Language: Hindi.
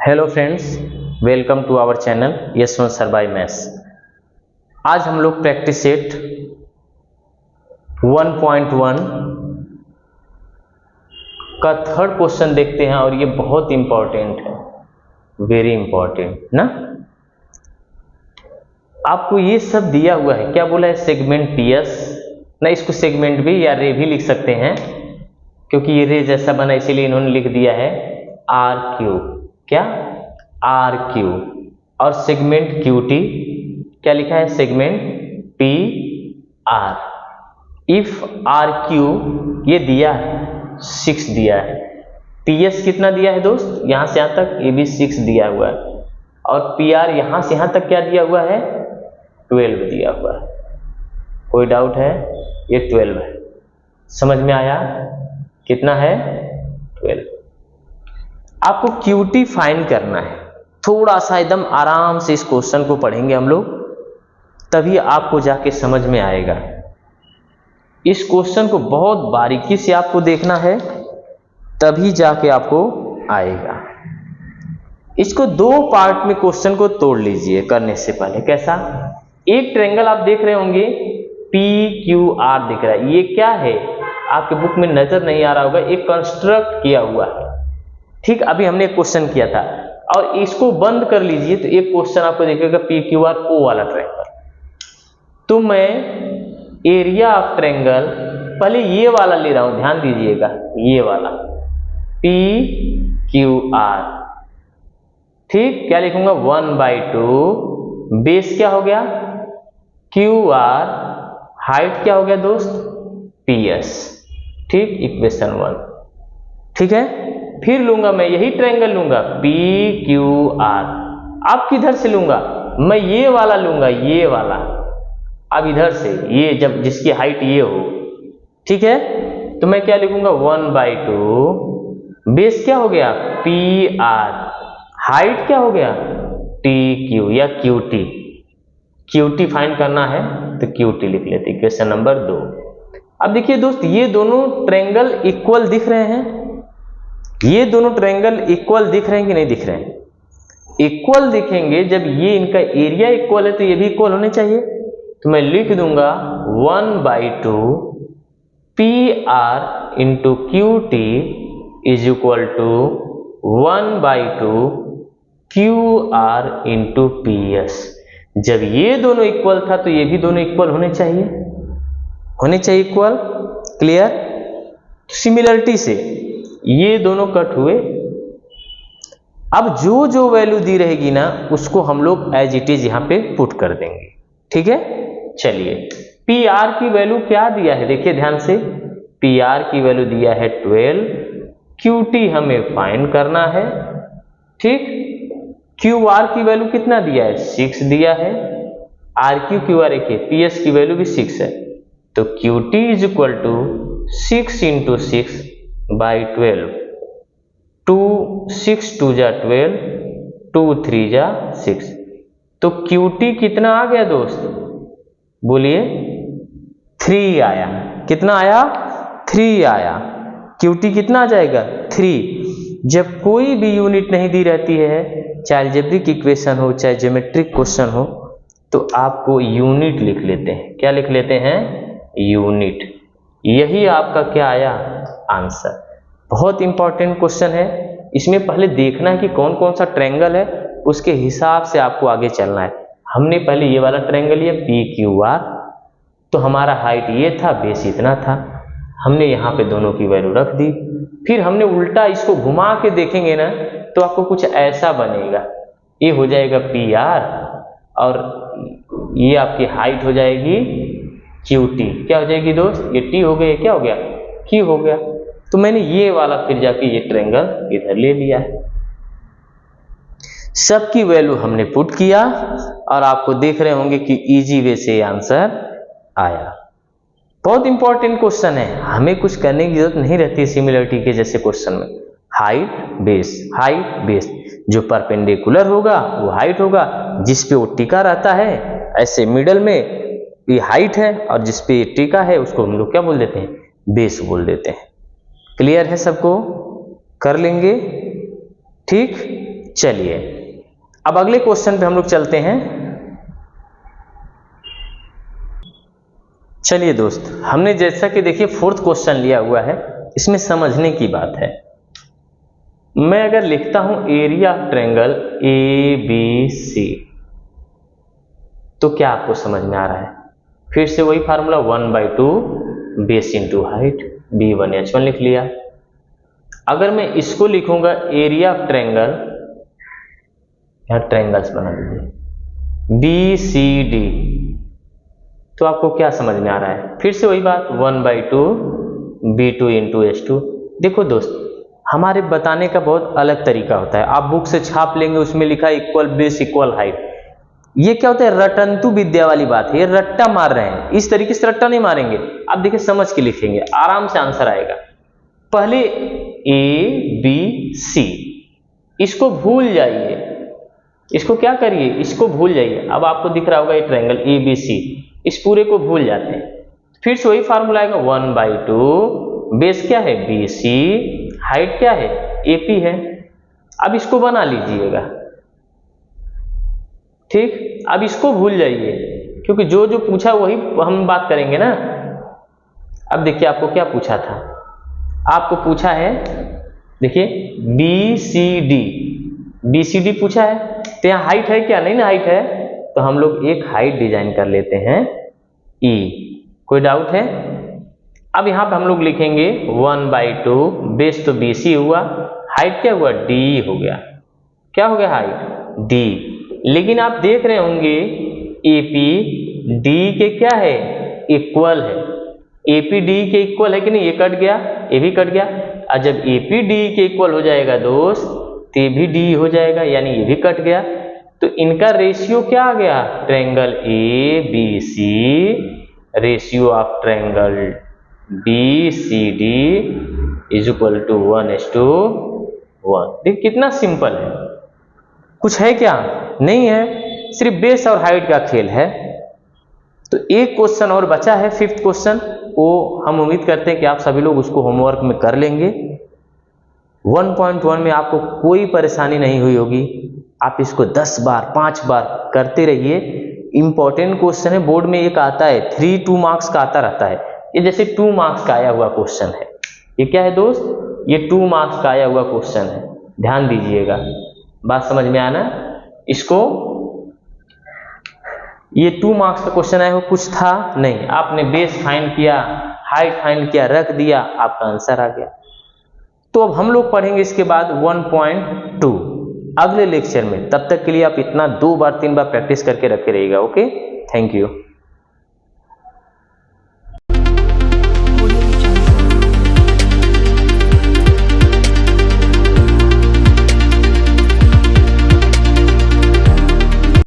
Hello friends, welcome to our channel Yashwant sir by maths. आज हम लोग प्रैक्टिस सेट 1.1 का थर्ड क्वेश्चन देखते हैं और ये बहुत इंपॉर्टेंट है, वेरी इंपॉर्टेंट ना। आपको ये सब दिया हुआ है, क्या बोला है, सेगमेंट पीएस ना, इसको सेगमेंट भी या रे भी लिख सकते हैं क्योंकि ये रे जैसा बना इसीलिए इन्होंने लिख दिया है आर क्यू। क्या आर क्यू और सेगमेंट क्यू टी क्या लिखा है, segment P R. If R Q ये दिया है 6 दिया है, पीएस कितना दिया है दोस्त, यहां से यहां तक ये भी 6 दिया हुआ है और पी आर यहां से यहां तक क्या दिया हुआ है, 12 दिया हुआ है। कोई डाउट है, ये 12 है। समझ में आया, कितना है 12। आपको क्यूटी फाइंड करना है, थोड़ा सा एकदम आराम से इस क्वेश्चन को पढ़ेंगे हम लोग, तभी आपको जाके समझ में आएगा। इस क्वेश्चन को बहुत बारीकी से आपको देखना है, तभी जाके आपको आएगा। इसको दो पार्ट में क्वेश्चन को तोड़ लीजिए करने से पहले। कैसा, एक ट्रायंगल आप देख रहे होंगे पी क्यू आर दिख रहा है, ये क्या है आपके बुक में नजर नहीं आ रहा होगा, एक कंस्ट्रक्ट किया हुआ है। ठीक, अभी हमने एक क्वेश्चन किया था और इसको बंद कर लीजिए तो एक क्वेश्चन आपको दिखेगा पी क्यू आर ओ वाला ट्रायंगल। तो मैं एरिया ऑफ ट्रायंगल पहले ये वाला ले रहा हूं, ध्यान दीजिएगा, ये वाला पी क्यू आर। ठीक, क्या लिखूंगा 1/2 बेस क्या हो गया क्यू आर, हाइट क्या हो गया दोस्त पी एस। ठीक, इक्वेशन 1। ठीक है, फिर लूंगा मैं यही ट्रायंगल लूंगा पी क्यू आर। अब किधर से लूंगा, मैं ये वाला लूंगा, ये वाला। अब इधर से ये जब जिसकी हाइट ये हो, ठीक है, तो मैं क्या लिखूंगा 1/2 बेस क्या हो गया पी आर, हाइट क्या हो गया टी क्यू या Q T. Q T find करना है तो क्यू टी लिख लेते, क्वेश्चन नंबर 2। अब देखिए दोस्त, ये दोनों ट्रायंगल इक्वल दिख रहे हैं, ये दोनों ट्रायंगल इक्वल दिख रहे हैं कि नहीं दिख रहे हैं, इक्वल दिखेंगे जब ये इनका एरिया इक्वल है तो ये भी इक्वल होने चाहिए। तो मैं लिख दूंगा 1/2 P R into Q T is equal to 1/2 Q R into P S. जब ये दोनों इक्वल था तो ये भी दोनों इक्वल होने चाहिए इक्वल। क्लियर, सिमिलरिटी से ये दोनों कट हुए। अब जो जो वैल्यू दी रहेगी ना उसको हम लोग एज इट इज यहां पे पुट कर देंगे। ठीक है, चलिए पी आर की वैल्यू क्या दिया है, देखिए ध्यान से, पी आर की वैल्यू दिया है 12, क्यू टी हमें फाइंड करना है। ठीक, क्यू आर की वैल्यू कितना दिया है 6 दिया है, आर क्यू क्यू आर देखिए पी एस की वैल्यू भी 6 है, तो Q T is equal to 6 into 6/12। 2 6 2 जा 12, 2 3 जा 6, तो क्यूटी कितना आ गया दोस्त, बोलिए 3 आया। कितना आया 3 आया। क्यूटी कितना आ जाएगा 3। जब कोई भी यूनिट नहीं दी रहती है, चाहे अलजेब्रिक इक्वेशन हो चाहे ज्योमेट्रिक क्वेश्चन हो, तो आपको यूनिट लिख लेते हैं। क्या लिख लेते हैं, यूनिट। यही आपका क्या आया आंसर। बहुत इंपॉर्टेंट क्वेश्चन है, इसमें पहले देखना है कि कौन कौन सा ट्रायंगल है, उसके हिसाब से आपको आगे चलना है। हमने पहले ये वाला ट्रायंगल लिया पी क्यू आर, तो हमारा हाइट ये था, बेस इतना था, हमने यहाँ पे दोनों की वैल्यू रख दी। फिर हमने उल्टा इसको घुमा के देखेंगे ना तो आपको कुछ ऐसा बनेगा, ये हो जाएगा पी आर और ये आपकी हाइट हो जाएगी क्यू टी। क्या हो जाएगी दोस्त, ये टी हो गया, क्या हो गया क्यू हो गया। तो मैंने ये वाला फिर जाके ये ट्रायंगल इधर ले लिया है, सबकी वैल्यू हमने पुट किया और आपको देख रहे होंगे कि इजी वे से आंसर आया। बहुत इंपॉर्टेंट क्वेश्चन है, हमें कुछ करने की जरूरत नहीं रहती सिमिलरिटी के जैसे क्वेश्चन में। हाइट बेस, जो परपेंडिकुलर होगा वो हाइट होगा, जिस पे वो टिका रहता है, ऐसे मिडल में ये हाइट है और जिस पे ये टिका है उसको हम लोग क्या बोल देते हैं, बेस बोल देते हैं। क्लियर है सबको, कर लेंगे। ठीक, चलिए अब अगले क्वेश्चन पे हम लोग चलते हैं। चलिए दोस्त, हमने जैसा कि देखिए फोर्थ क्वेश्चन लिया हुआ है, इसमें समझने की बात है। मैं अगर लिखता हूं area of triangle A B C, तो क्या आपको समझ में आ रहा है? फिर से वही formula 1/2 base into height, B1H1 लिख लिया। अगर मैं इसको लिखूंगा एरिया ऑफ ट्रायंगल, यहां ट्रायंगल्स बना लीजिए BCD, तो आपको क्या समझ में आ रहा है? फिर से वही बात 1/2 B2 इंटू H2। देखो दोस्त, हमारे बताने का बहुत अलग तरीका होता है। आप बुक से छाप लेंगे, उसमें लिखा इक्वल बेस इक्वल हाइट। ये क्या होता है? रटंतु विद्या वाली बात है, ये रट्टा मार रहे हैं। इस तरीके से रट्टा नहीं मारेंगे, आप देखिए समझ के लिखेंगे, आराम से आंसर आएगा। पहले ABC, इसको भूल जाइए, इसको क्या करिए, इसको भूल जाइए। अब आपको दिख रहा होगा ये ट्रायंगल ABC, इस पूरे को भूल जाते हैं। फिर से वही फार्मूला आएगा 1/2 बेस क्या है BC, हाइट क्या है AP है। अब इसको बना लीजिएगा, ठीक। अब इसको भूल जाइए, क्योंकि जो जो पूछा वही हम बात करेंगे ना। अब देखिए आपको क्या पूछा था, आपको पूछा है, देखिए BCD पूछा है, तो यहाँ हाइट है क्या? नहीं ना हाइट है, तो हम लोग एक हाइट डिजाइन कर लेते हैं E। कोई डाउट है? अब यहाँ पे हम लोग लिखेंगे 1/2 बेस तो BC हुआ, हाइट क्या हुआ? D हो गया। क्या हो गया? Height D। लेकिन आप देख रहे होंगे AP D के क्या है? इक्वल है। AP D के इक्वल है कि नहीं? ये कट गया, ये भी कट गया। और जब AP D के इक्वल हो जाएगा दोस्त, तो ये भी D हो जाएगा, यानी ये भी कट गया। तो इनका रेशियो क्या आ गया? Triangle ABC ratio of triangle BCD is equal to 1:1। देखिए कितना सिंपल है, कुछ है क्या? नहीं है, सिर्फ बेस और हाइट का खेल है। तो एक क्वेश्चन और बचा है, फिफ्थ क्वेश्चन, वो हम उम्मीद करते हैं कि आप सभी लोग उसको होमवर्क में कर लेंगे। 1.1 में आपको कोई परेशानी नहीं हुई होगी। आप इसको 10 बार 5 बार करते रहिए। इंपॉर्टेंट क्वेश्चन है, बोर्ड में एक आता है 3-2 मार्क्स का आता रहता है। ये जैसे 2 मार्क्स का आया हुआ क्वेश्चन है। ये क्या है दोस्त? ये 2 मार्क्स का आया हुआ क्वेश्चन है, ध्यान दीजिएगा। बात समझ में आना? इसको ये 2 मार्क्स का क्वेश्चन आया हो, कुछ था नहीं, आपने बेस फाइंड किया, हाइट फाइंड किया, रख दिया, आपका आंसर आ गया। तो अब हम लोग पढ़ेंगे इसके बाद 1.2 अगले लेक्चर में। तब तक के लिए आप इतना 2 बार 3 बार प्रैक्टिस करके रखे रहिएगा। Okay, thank you.